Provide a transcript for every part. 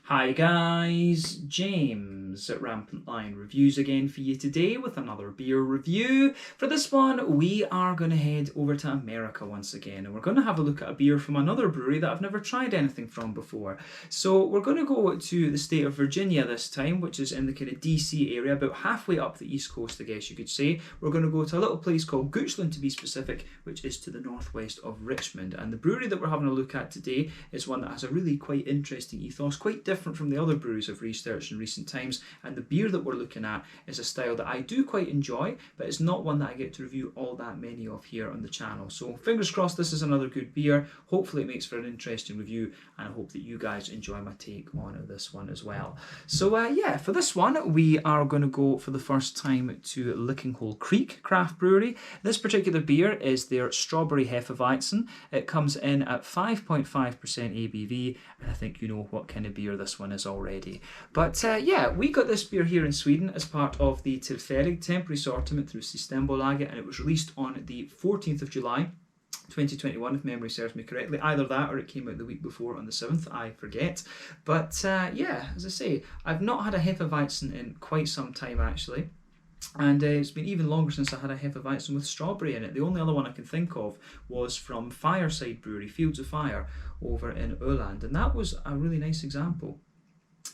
Hi guys, James at Rampant Lion Reviews again for you today with another beer review. For this one, we are going to head over to America once again, and we're going to have a look at a beer from another brewery that I've never tried anything from before. So we're going to go to the state of Virginia this time, which is in the kind of DC area, about halfway up the East Coast, I guess you could say. We're going to go to a little place called Goochland to be specific, which is to the northwest of Richmond. And the brewery that we're having a look at today is one that has a really quite interesting ethos, quite different from the other breweries I've researched in recent times, and the beer that we're looking at is a style that I do quite enjoy, but it's not one that I get to review all that many of here on the channel. So fingers crossed this is another good beer. Hopefully it makes for an interesting review, and I hope that you guys enjoy my take on this one as well. So yeah, for this one we are going to go for the first time to Lickinghole Creek Craft Brewery. This particular beer is their Strawberry Hefeweizen. It comes in at 5.5% ABV, and I think you know what kind of beer this one is already. But yeah, we got this beer here in Sweden as part of the Tillfällig temporary assortment through Systembolaget, and it was released on the 14th of July 2021, if memory serves me correctly. Either that or it came out the week before on the 7th, I forget. But yeah, as I say, I've not had a Hefeweizen in quite some time actually. And it's been even longer since I had a Hefeweizen with strawberry in it. The only other one I can think of was from Fireside Brewery, Fields of Fire, over in Öland. And that was a really nice example,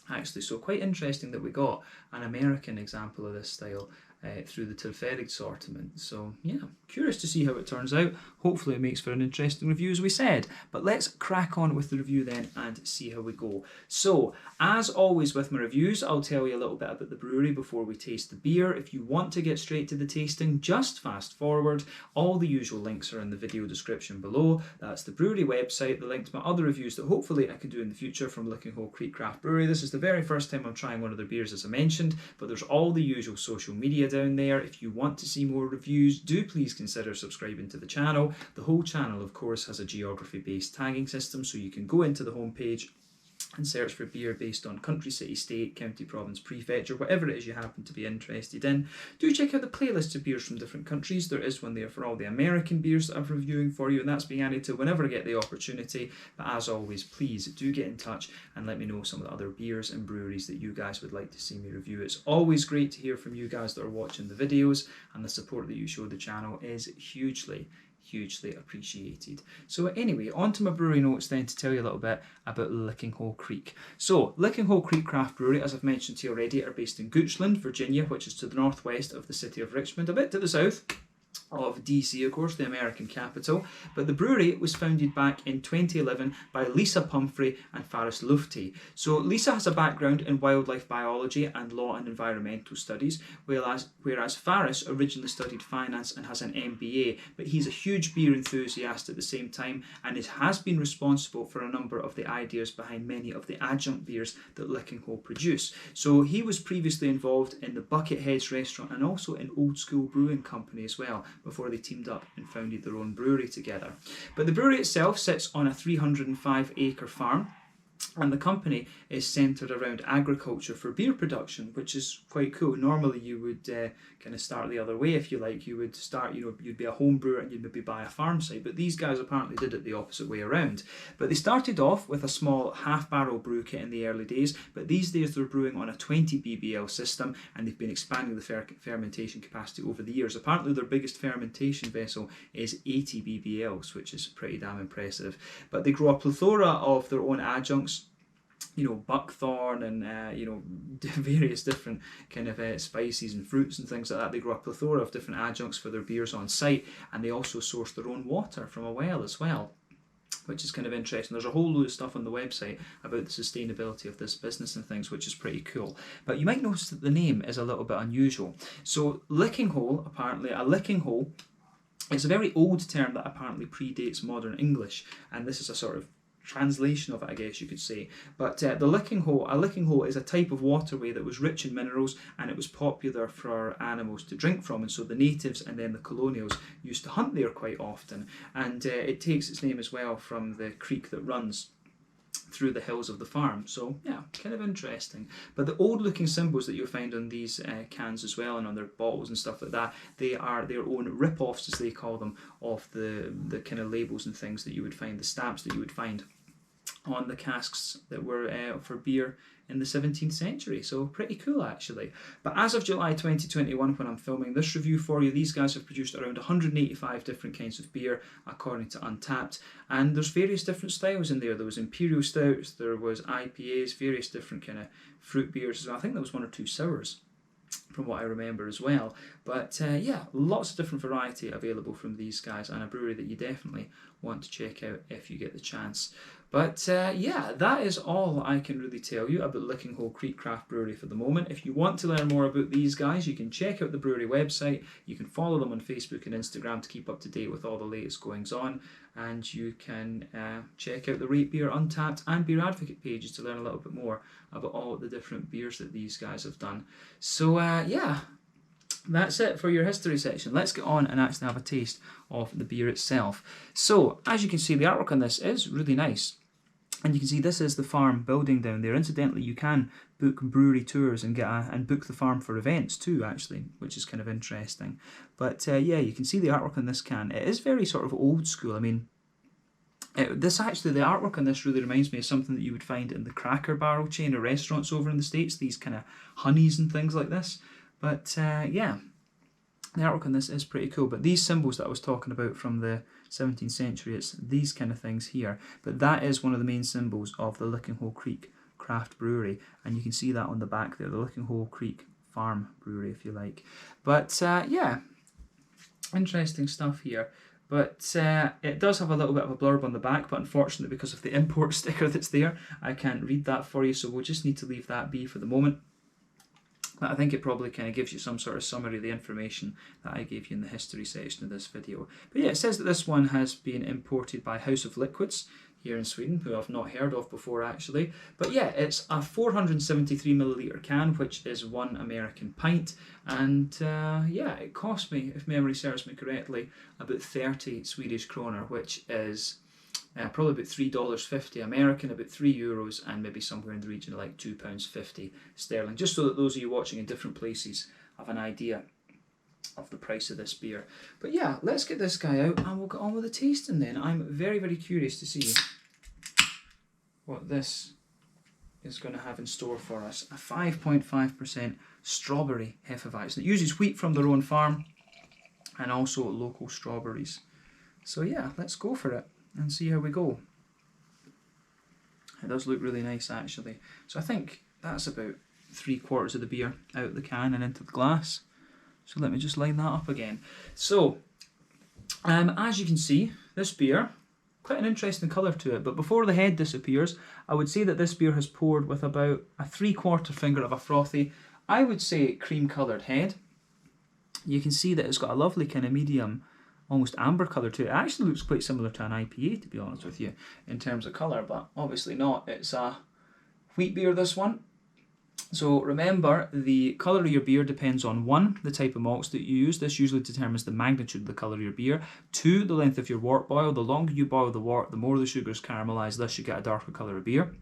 actually. So quite interesting that we got an American example of this style through the Tillfällig assortment. So yeah, curious to see how it turns out. Hopefully it makes for an interesting review, as we said. But let's crack on with the review then and see how we go. So as always with my reviews, I'll tell you a little bit about the brewery before we taste the beer. If you want to get straight to the tasting, just fast forward. All the usual links are in the video description below. That's the brewery website, the link to my other reviews that hopefully I can do in the future from Lickinghole Creek Craft Brewery. This is the very first time I'm trying one of their beers, as I mentioned, but there's all the usual social media down there. If you want to see more reviews, do please consider subscribing to the channel. The whole channel, of course, has a geography-based tagging system, so you can go into the homepage and search for beer based on country, city, state, county, province, prefecture, whatever it is you happen to be interested in. Do check out the playlist of beers from different countries. There is one there for all the American beers that I'm reviewing for you, and that's being added to whenever I get the opportunity. But as always, please do get in touch and let me know some of the other beers and breweries that you guys would like to see me review. It's always great to hear from you guys that are watching the videos, and the support that you show the channel is hugely appreciated. So anyway, on to my brewery notes then to tell you a little bit about Lickinghole Creek. So Lickinghole Creek Craft Brewery, as I've mentioned to you already, are based in Goochland, Virginia, which is to the northwest of the city of Richmond, a bit to the south of DC, of course, the American capital. But the brewery was founded back in 2011 by Lisa Pumphrey and Faris Lufti. So Lisa has a background in wildlife biology and law and environmental studies, whereas Faris originally studied finance and has an MBA, but he's a huge beer enthusiast at the same time, and it has been responsible for a number of the ideas behind many of the adjunct beers that Lickinghole produce. So he was previously involved in the Bucketheads restaurant and also in Old School Brewing Company as well, before they teamed up and founded their own brewery together. But the brewery itself sits on a 305-acre farm, and the company is centred around agriculture for beer production, which is quite cool. Normally you would kind of start the other way, if you like. You would start, you'd be a home brewer and you'd maybe buy a farm site, but these guys apparently did it the opposite way around. But they started off with a small half-barrel brew kit in the early days, but these days they're brewing on a 20 BBL system, and they've been expanding the fermentation capacity over the years. Apparently their biggest fermentation vessel is 80 BBLs, which is pretty damn impressive. But they grow a plethora of their own adjuncts, buckthorn and various different kind of spices and fruits and things like that. They grow a plethora of different adjuncts for their beers on site, and they also source their own water from a well as well, which is kind of interesting. There's a whole load of stuff on the website about the sustainability of this business and things, which is pretty cool. But you might notice that the name is a little bit unusual. So Lickinghole, apparently, a lickinghole is a very old term that apparently predates modern English, and this is a sort of translation of it, I guess you could say. But a lickinghole is a type of waterway that was rich in minerals, and it was popular for animals to drink from, and so the natives and then the colonials used to hunt there quite often. And it takes its name as well from the creek that runs through the hills of the farm. So yeah, kind of interesting. But the old looking symbols that you'll find on these cans as well, and on their bottles and stuff like that, they are their own rip-offs, as they call them, of the kind of labels and things that you would find, the stamps that you would find on the casks that were for beer in the 17th century. So pretty cool actually. But as of July 2021, when I'm filming this review for you, these guys have produced around 185 different kinds of beer according to Untappd, and there's various different styles in there. There was imperial stouts, there was IPAs, various different kind of fruit beers as well. I think there was 1 or 2 sours from what I remember as well. But yeah, lots of different variety available from these guys, and a brewery that you definitely want to check out if you get the chance. But yeah, that is all I can really tell you about Lickinghole Creek Craft Brewery for the moment. If you want to learn more about these guys, you can check out the brewery website. You can follow them on Facebook and Instagram to keep up to date with all the latest goings on. And you can check out the Rate Beer, Untappd and Beer Advocate pages to learn a little bit more about all the different beers that these guys have done. So yeah, that's it for your history section. Let's get on and actually have a taste of the beer itself. So as you can see, the artwork on this is really nice. And you can see this is the farm building down there. Incidentally, you can book brewery tours and and book the farm for events too, actually, which is kind of interesting. But yeah, you can see the artwork on this can. It is very sort of old school. I mean, the artwork on this really reminds me of something that you would find in the Cracker Barrel chain of restaurants over in the States, these kind of honeys and things like this. But yeah, the artwork on this is pretty cool. But these symbols that I was talking about from the 17th century, it's these kind of things here. But that is one of the main symbols of the Lickinghole Creek Craft Brewery. And you can see that on the back there, the Lickinghole Creek Farm Brewery, if you like. But yeah, interesting stuff here. But it does have a little bit of a blurb on the back, but unfortunately because of the import sticker that's there, I can't read that for you, so we'll just need to leave that be for the moment. But I think it probably kind of gives you some sort of summary of the information that I gave you in the history section of this video. But yeah, it says that this one has been imported by House of Liquids here in Sweden, who I've not heard of before actually. But yeah, it's a 473ml can, which is 1 American pint. And yeah, it cost me, if memory serves me correctly, about 30 Swedish kroner, which is probably about $3.50 American, about €3, and maybe somewhere in the region of like £2.50 sterling, just so that those of you watching in different places have an idea of the price of this beer. But yeah, let's get this guy out and we'll get on with the tasting then. I'm very, very curious to see what this is going to have in store for us. A 5.5% strawberry Hefeweizen. It uses wheat from their own farm and also local strawberries. So yeah, let's go for it and see how we go. It does look really nice actually. So I think that's about 3/4 of the beer out of the can and into the glass. So let me just line that up again. So as you can see, this beer, quite an interesting colour to it, but before the head disappears, I would say that this beer has poured with about a 3/4 finger of a frothy, I would say cream coloured head. You can see that it's got a lovely kind of medium, almost amber colour to it. It actually looks quite similar to an IPA, to be honest with you, in terms of colour, but obviously not. It's a wheat beer, this one. So remember, the colour of your beer depends on 1, the type of malts that you use. This usually determines the magnitude of the colour of your beer. 2, the length of your wort boil. The longer you boil the wort, the more the sugar is caramelised, thus you get a darker colour of beer.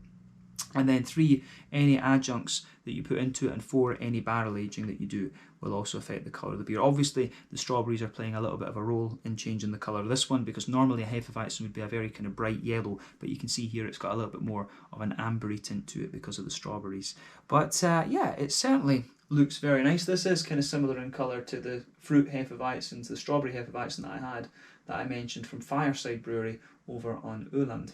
And then 3, any adjuncts that you put into it, and 4, any barrel aging that you do will also affect the colour of the beer. Obviously, the strawberries are playing a little bit of a role in changing the colour of this one, because normally a Hefeweizen would be a very kind of bright yellow, but you can see here it's got a little bit more of an ambery tint to it because of the strawberries. But yeah, it certainly looks very nice. This is kind of similar in colour to the fruit Hefeweizens, the strawberry Hefeweizen that I mentioned from Fireside Brewery over on Öland.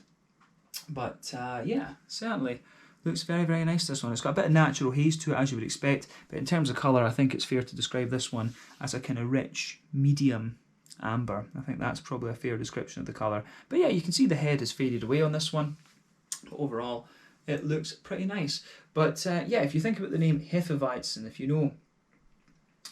But yeah, certainly looks very, very nice, this one. It's got a bit of natural haze to it, as you would expect, but in terms of colour, I think it's fair to describe this one as a kind of rich, medium amber. I think that's probably a fair description of the colour. But yeah, you can see the head has faded away on this one, but overall it looks pretty nice. But yeah, if you think about the name Hefeweizen, if you know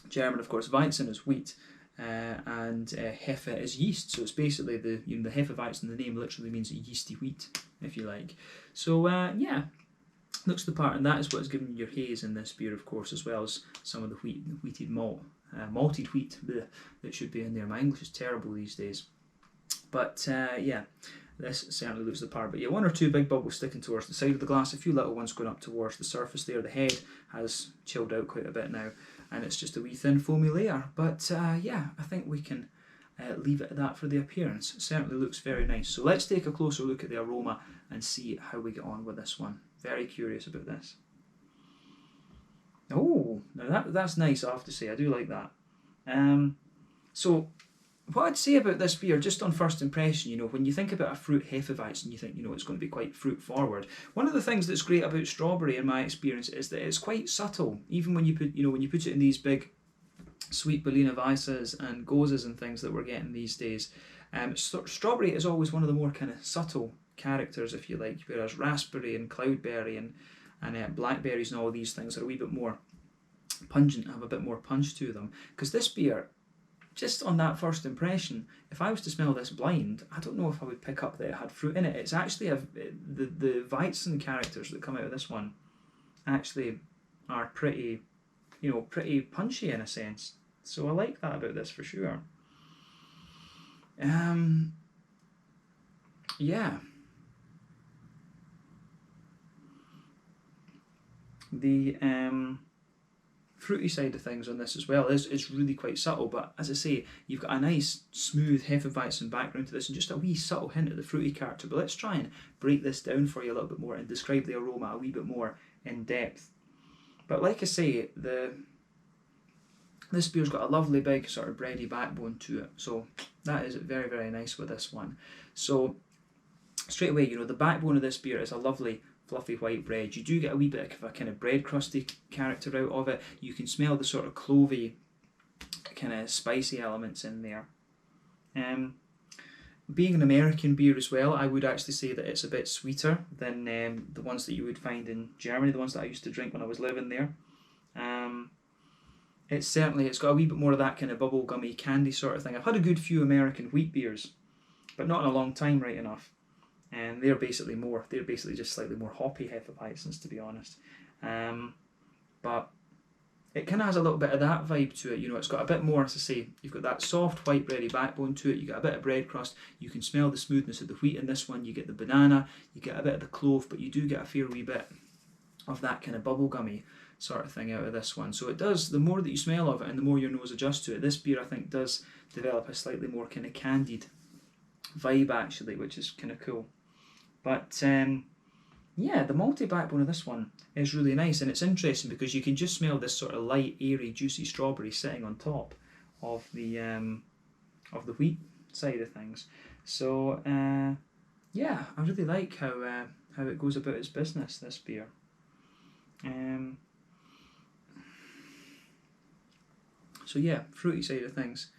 German, of course, Weizen is wheat, and Hefe is yeast, so it's basically the Hefeweizen, the name literally means yeasty wheat, if you like. So yeah, looks the part, and that is what is giving you your haze in this beer, of course, as well as some of the wheated malt, malted wheat that should be in there. My English is terrible these days, but yeah, this certainly looks the part. But yeah, 1 or 2 big bubbles sticking towards the side of the glass, a few little ones going up towards the surface there. The head has chilled out quite a bit now, and it's just a wee thin foamy layer. But yeah, I think we can leave it at that for the appearance. It certainly looks very nice. So let's take a closer look at the aroma and see how we get on with this one. Very curious about this. Oh, now that's nice, I have to say. I do like that. So what I'd say about this beer, just on first impression, you know, when you think about a fruit Hefeweizen, you think, you know, it's going to be quite fruit forward. One of the things that's great about strawberry, in my experience, is that it's quite subtle. Even when you put, you know, when you put it in these big sweet Berliner Weisses and Goses and things that we're getting these days, strawberry is always one of the more kind of subtle characters, if you like, whereas raspberry and cloudberry and blackberries and all these things are a wee bit more pungent, have a bit more punch to them. Because this beer, just on that first impression, if I was to smell this blind, I don't know if I would pick up that it had fruit in it. It's actually the Weizen characters that come out of this one actually are pretty, you know, pretty punchy in a sense. So I like that about this for sure. Yeah. The fruity side of things on this as well is really quite subtle, but as I say, you've got a nice smooth Hefeweizen background to this and just a wee subtle hint of the fruity character. But let's try and break this down for you a little bit more and describe the aroma a wee bit more in depth. But like I say, this beer's got a lovely big sort of bready backbone to it, so that is very, very nice with this one. So straight away, you know, the backbone of this beer is a lovely fluffy white bread. You do get a wee bit of a kind of bread crusty character out of it. You can smell the sort of clovey kind of spicy elements in there. Being an American beer as well, I would actually say that it's a bit sweeter than the ones that you would find in Germany, the ones that I used to drink when I was living there. It's got a wee bit more of that kind of bubblegummy candy sort of thing. I've had a good few American wheat beers, but not in a long time, right enough. And they're basically just slightly more hoppy Hefeweizens, to be honest. But it kind of has a little bit of that vibe to it. You know, it's got a bit more, as I say, you've got that soft white bready backbone to it. You get a bit of bread crust. You can smell the smoothness of the wheat in this one. You get the banana. You get a bit of the clove, but you do get a fair wee bit of that kind of bubblegummy sort of thing out of this one. So it does, the more that you smell of it and the more your nose adjusts to it, this beer I think does develop a slightly more kind of candied vibe actually, which is kind of cool. But yeah, the malty backbone of this one is really nice, and it's interesting because you can just smell this sort of light, airy, juicy strawberry sitting on top of the wheat side of things. So yeah, I really like how it goes about its business, this beer. So yeah, fruity side of things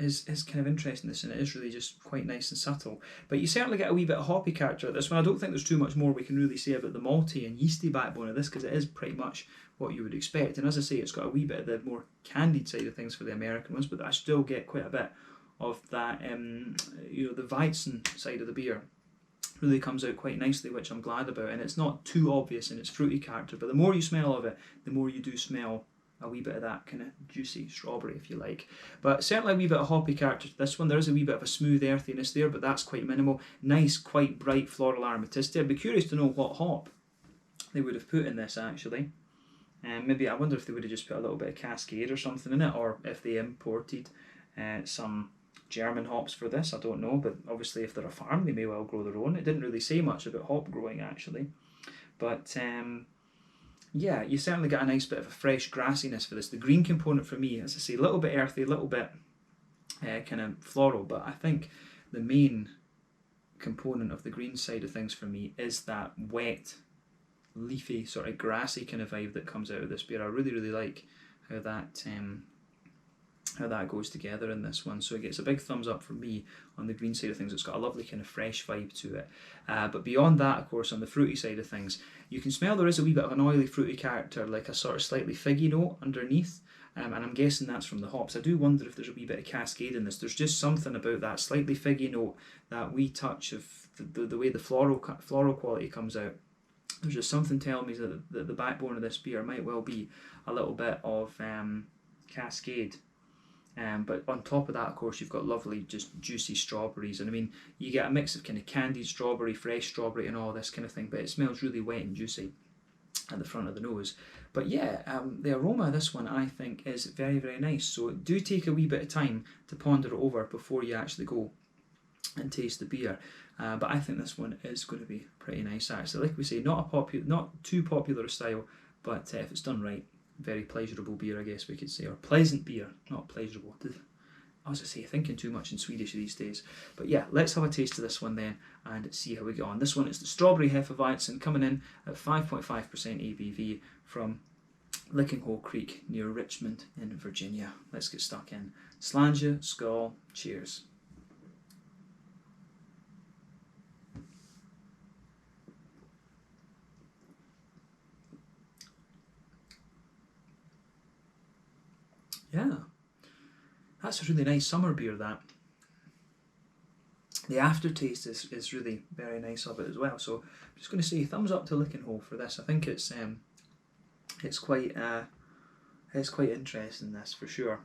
is kind of interesting, this, and it is really just quite nice and subtle. But you certainly get a wee bit of hoppy character at this one. I don't think there's too much more we can really say about the malty and yeasty backbone of this, because it is pretty much what you would expect. And as I say, it's got a wee bit of the more candied side of things for the American ones, but I still get quite a bit of that, you know, the Weizen side of the beer really comes out quite nicely, which I'm glad about. And it's not too obvious in its fruity character, but the more you smell of it, the more you do smell a wee bit of that kind of juicy strawberry, if you like. But certainly a wee bit of hoppy character to this one. There is a wee bit of a smooth earthiness there, but that's quite minimal. Nice, quite bright floral aromaticity. I'd be curious to know what hop they would have put in this, actually. Maybe, I wonder if they would have just put a little bit of Cascade or something in it, or if they imported some German hops for this. I don't know, but obviously if they're a farm, they may well grow their own. It didn't really say much about hop growing, actually. But yeah, you certainly get a nice bit of a fresh grassiness for this. The green component for me, as I say, a little bit earthy, a little bit kind of floral, but I think the main component of the green side of things for me is that wet, leafy, sort of grassy kind of vibe that comes out of this beer. I really, really like how that goes together in this one. So it gets a big thumbs up from me on the green side of things. It's got a lovely kind of fresh vibe to it. But beyond that, of course, on the fruity side of things, you can smell there is a wee bit of an oily fruity character, like a sort of slightly figgy note underneath. And I'm guessing that's from the hops. I do wonder if there's a wee bit of Cascade in this. There's just something about that slightly figgy note, that wee touch of the way the floral quality comes out. There's just something telling me that the backbone of this beer might well be a little bit of Cascade. But on top of that, of course, you've got lovely, just juicy strawberries. And I mean, you get a mix of kind of candied strawberry, fresh strawberry, and all this kind of thing, but it smells really wet and juicy at the front of the nose. But yeah, the aroma of this one, I think, is very, very nice. So do take a wee bit of time to ponder it over before you actually go and taste the beer. But I think this one is going to be pretty nice actually. Like we say, not too popular a style, but if it's done right, very pleasurable beer, I guess we could say, or pleasant beer, not pleasurable. As I say, thinking too much in Swedish these days. But yeah, let's have a taste of this one then and see how we get on. This one is the Strawberry Hefeweizen, coming in at 5.5% ABV from Lickinghole Creek near Richmond in Virginia. Let's get stuck in. Slàinte, skål, cheers. Yeah, that's a really nice summer beer, that. The aftertaste is really very nice of it as well. So I'm just going to say thumbs up to Lickinghole for this. I think it's quite interesting, this, for sure.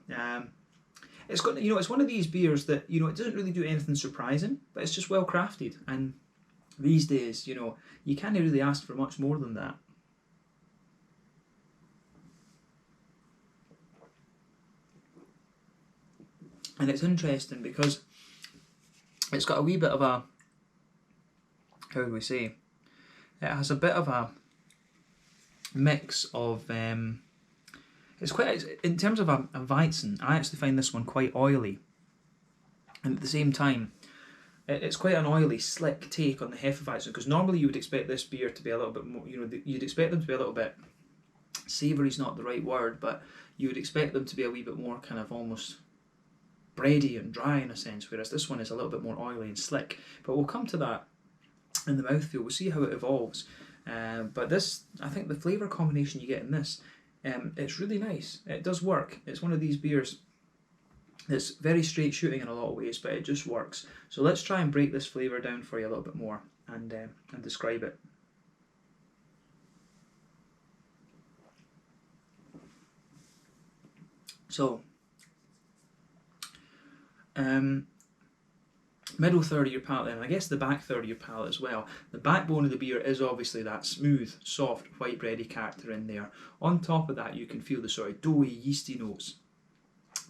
It's got, it's one of these beers that, it doesn't really do anything surprising, but it's just well crafted. And these days, you can't really ask for much more than that. And it's interesting because it's got a wee bit of a, how do we say, it has a bit of a mix of, it's quite, in terms of a Weizen, I actually find this one quite oily. And at the same time, it's quite an oily, slick take on the Hefeweizen, because normally you would expect this beer to be a little bit more, you'd expect them to be a little bit, savoury is not the right word, but you would expect them to be a wee bit more kind of almost bready and dry in a sense, whereas this one is a little bit more oily and slick. But we'll come to that in the mouthfeel. We'll see how it evolves. But this, I think the flavour combination you get in this, it's really nice. It does work. It's one of these beers that's very straight shooting in a lot of ways, but it just works. So let's try and break this flavour down for you a little bit more and describe it. So, middle third of your palate, and I guess the back third of your palate as well. The backbone of the beer is obviously that smooth, soft, white bready character in there. On top of that, you can feel the sort of doughy, yeasty notes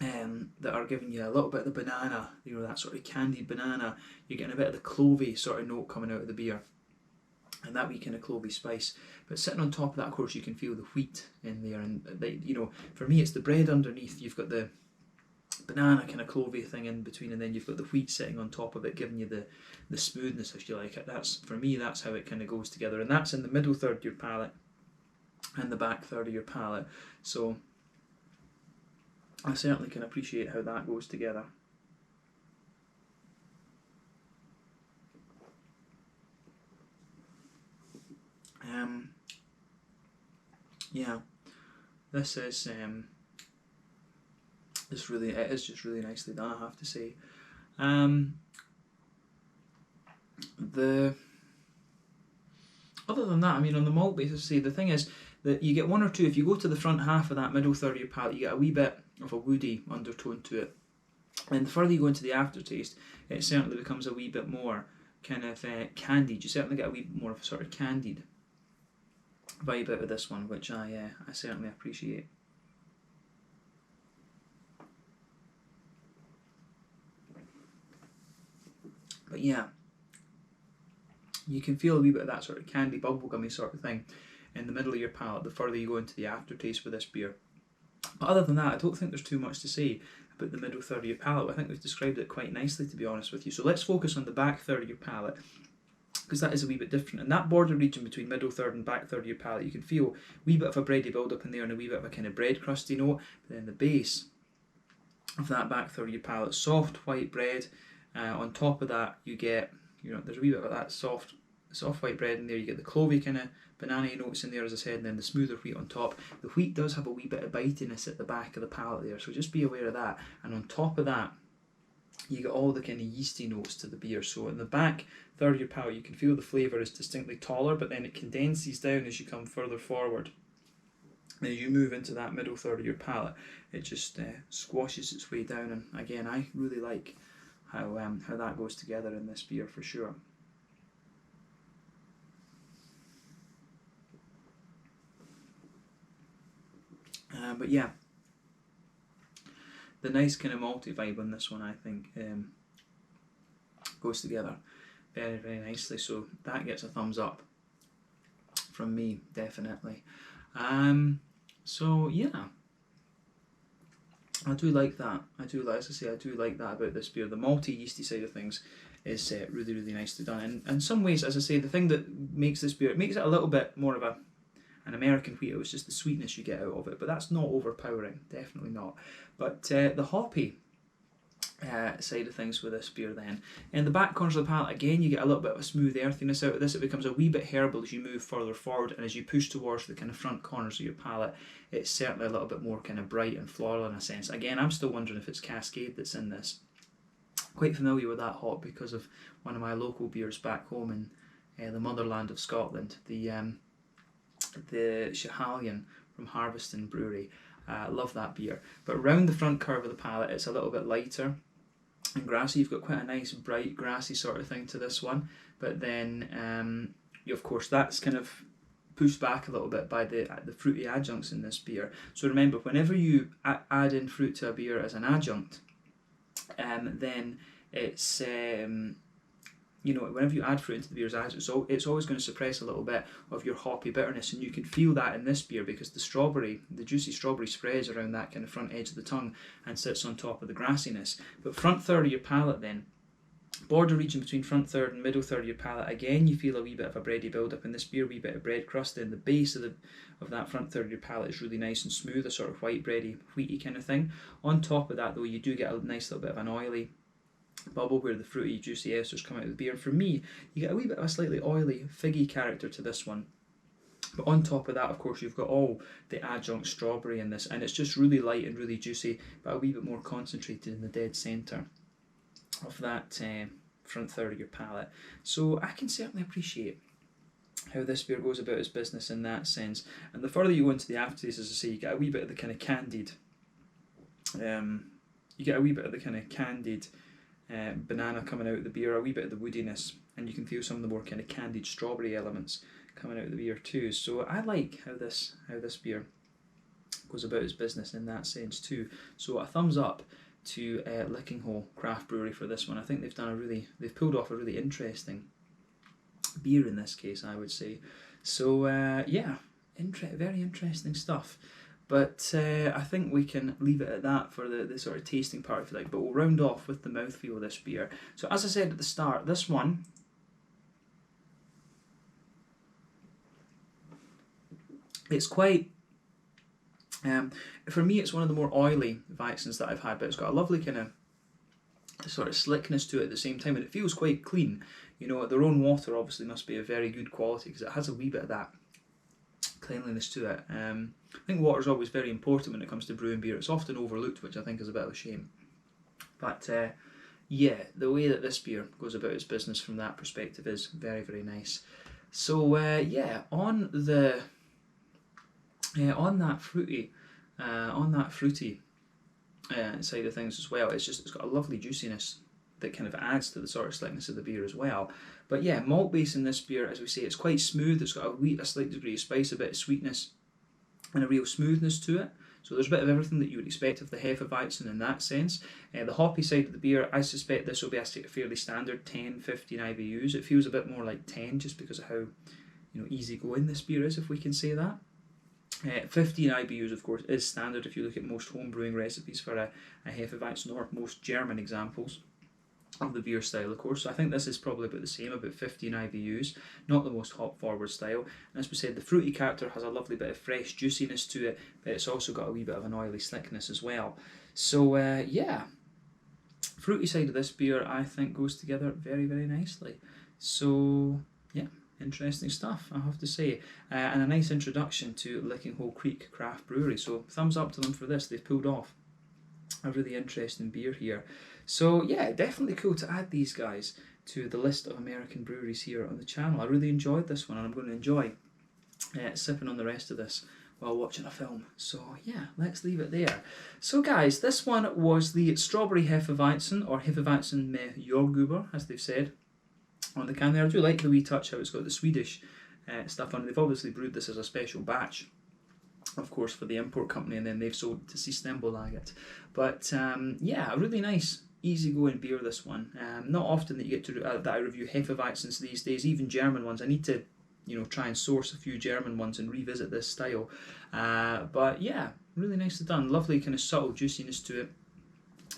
that are giving you a little bit of the banana, that sort of candied banana. You're getting a bit of the clovey sort of note coming out of the beer, and that wee kind of clovey spice. But sitting on top of that, of course, you can feel the wheat in there, and for me, it's the bread underneath. You've got the banana kind of clovey thing in between, and then you've got the wheat sitting on top of it, giving you the smoothness, if you like it. That's, for me, that's how it kind of goes together, and that's in the middle third of your palate and the back third of your palate. So I certainly can appreciate how that goes together. Yeah, this is it is just really nicely done, I have to say. Other than that, I mean, on the malt basis, the thing is that you get one or two, if you go to the front half of that middle third of your palate, you get a wee bit of a woody undertone to it. And the further you go into the aftertaste, it certainly becomes a wee bit more kind of candied. You certainly get a wee bit more of a sort of candied vibe out of this one, which I certainly appreciate. But yeah, you can feel a wee bit of that sort of candy, bubblegummy sort of thing in the middle of your palate the further you go into the aftertaste with this beer. But other than that, I don't think there's too much to say about the middle third of your palate. I think we've described it quite nicely, to be honest with you. So let's focus on the back third of your palate, because that is a wee bit different. In that border region between middle third and back third of your palate, you can feel a wee bit of a bready build up in there and a wee bit of a kind of bread crusty note. But then the base of that back third of your palate, soft white bread. On top of that, you get, there's a wee bit of that soft white bread in there. You get the clovey kind of banana notes in there, as I said, and then the smoother wheat on top. The wheat does have a wee bit of bitiness at the back of the palate there, so just be aware of that. And on top of that, you get all the kind of yeasty notes to the beer. So in the back third of your palate, you can feel the flavour is distinctly taller, but then it condenses down as you come further forward. As you move into that middle third of your palate, it just squashes its way down. And again, I really like how that goes together in this beer for sure. But yeah, the nice kind of malty vibe on this one, I think, goes together very, very nicely. So that gets a thumbs up from me, definitely. So yeah, I do like that. I do like, as I say, I do like that about this beer. The malty, yeasty side of things is really, really nicely done. And in some ways, as I say, the thing that makes this beer, it makes it a little bit more of an American wheat. It was just the sweetness you get out of it, but that's not overpowering, definitely not. But the hoppy side of things with this beer then. In the back corners of the palate, again, you get a little bit of a smooth earthiness out of this. It becomes a wee bit herbal as you move further forward, and as you push towards the kind of front corners of your palate, it's certainly a little bit more kind of bright and floral in a sense. Again, I'm still wondering if it's Cascade that's in this. Quite familiar with that hop because of one of my local beers back home in the motherland of Scotland, the Schiehallion from Harveston Brewery. Love that beer. But round the front curve of the palate, it's a little bit lighter and grassy. You've got quite a nice bright grassy sort of thing to this one, but then of course that's kind of pushed back a little bit by the fruity adjuncts in this beer. So remember, whenever you add in fruit to a beer as an adjunct, then it's whenever you add fruit into the beer's adjunct, it's always going to suppress a little bit of your hoppy bitterness, and you can feel that in this beer because the juicy strawberry spreads around that kind of front edge of the tongue and sits on top of the grassiness. But front third of your palate then, border region between front third and middle third of your palate, again you feel a wee bit of a bready build up in this beer, a wee bit of bread crust in the base of that front third of your palate is really nice and smooth, a sort of white bready, wheaty kind of thing. On top of that though, you do get a nice little bit of an oily bubble where the fruity juicy esters come out of the beer. For me, you get a wee bit of a slightly oily figgy character to this one, but on top of that of course you've got all the adjunct strawberry in this, and it's just really light and really juicy, but a wee bit more concentrated in the dead centre of that front third of your palate. So I can certainly appreciate how this beer goes about its business in that sense. And the further you go into the aftertaste, as I say, you get a wee bit of the kind of candied banana coming out of the beer, a wee bit of the woodiness, and you can feel some of the more kind of candied strawberry elements coming out of the beer too. So I like how this beer goes about its business in that sense too. So a thumbs up to Lickinghole Craft Brewery for this one. I think they've pulled off a really interesting beer in this case, I would say. So yeah, very interesting stuff. But I think we can leave it at that for the sort of tasting part, if you like. But we'll round off with the mouthfeel of this beer. So as I said at the start, this one, it's quite, for me it's one of the more oily Weizens that I've had, but it's got a lovely kind of sort of slickness to it at the same time, and it feels quite clean. You know, their own water obviously must be of very good quality because it has a wee bit of that cleanliness to it. I think water is always very important when it comes to brewing beer. It's often overlooked, which I think is a bit of a shame. But yeah, the way that this beer goes about its business from that perspective is very, very nice. So yeah, on that fruity side of things as well, it's got a lovely juiciness that kind of adds to the sort of slickness of the beer as well. But yeah, malt base in this beer, as we say, it's quite smooth. It's got a slight degree of spice, a bit of sweetness, and a real smoothness to it. So there's a bit of everything that you would expect of the Hefeweizen in that sense. The hoppy side of the beer, I suspect this will be a fairly standard 10-15 IBUs. It feels a bit more like 10 just because of how easygoing this beer is, if we can say that. 15 IBUs, of course, is standard if you look at most home brewing recipes for a Hefeweizen, or most German examples of the beer style, of course. So I think this is probably about the same, about 15 IBUs, not the most hop forward style. And as we said, the fruity character has a lovely bit of fresh juiciness to it, but it's also got a wee bit of an oily slickness as well. So yeah, fruity side of this beer I think goes together very, very nicely. So yeah, interesting stuff, I have to say, and a nice introduction to Lickinghole Creek Craft Brewery. So thumbs up to them for this. They've pulled off a really interesting beer here. So yeah, definitely cool to add these guys to the list of American breweries here on the channel. I really enjoyed this one, and I'm going to enjoy sipping on the rest of this while watching a film. So yeah, let's leave it there. So guys, this one was the Strawberry Hefeweizen, or Hefeweizen med Jordgubbar, as they've said on the can there. I do like the wee touch how it's got the Swedish stuff on it. They've obviously brewed this as a special batch, of course, for the import company, and then they've sold to Systembolaget. But yeah, a really nice easygoing beer, this one. Not often that you get to that I review Hefeweizens these days, even German ones. I need to, try and source a few German ones and revisit this style. But yeah, really nicely done. Lovely kind of subtle juiciness to it.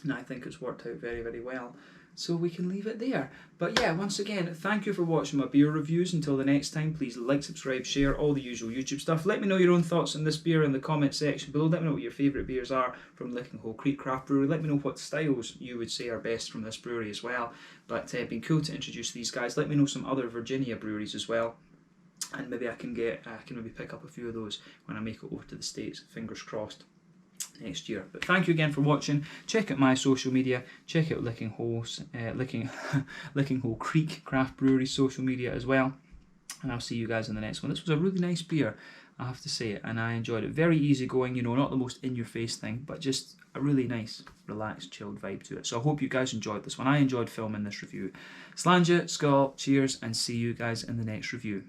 And I think it's worked out very, very well. So we can leave it there. But yeah, once again, thank you for watching my beer reviews. Until the next time, please like, subscribe, share, all the usual YouTube stuff. Let me know your own thoughts on this beer in the comment section below. Let me know what your favourite beers are from Lickinghole Creek Craft Brewery. Let me know what styles you would say are best from this brewery as well. But it's been cool to introduce these guys. Let me know some other Virginia breweries as well. And maybe I can maybe pick up a few of those when I make it over to the States. Fingers crossed. Next year. But thank you again for watching. Check out my social media. Check out Lickinghole Creek Craft Brewery social media as well. And I'll see you guys in the next one. This was a really nice beer, I have to say it, and I enjoyed it. Very easygoing, not the most in-your-face thing, but just a really nice, relaxed, chilled vibe to it. So I hope you guys enjoyed this one. I enjoyed filming this review. Slàinte, skål, cheers, and see you guys in the next review.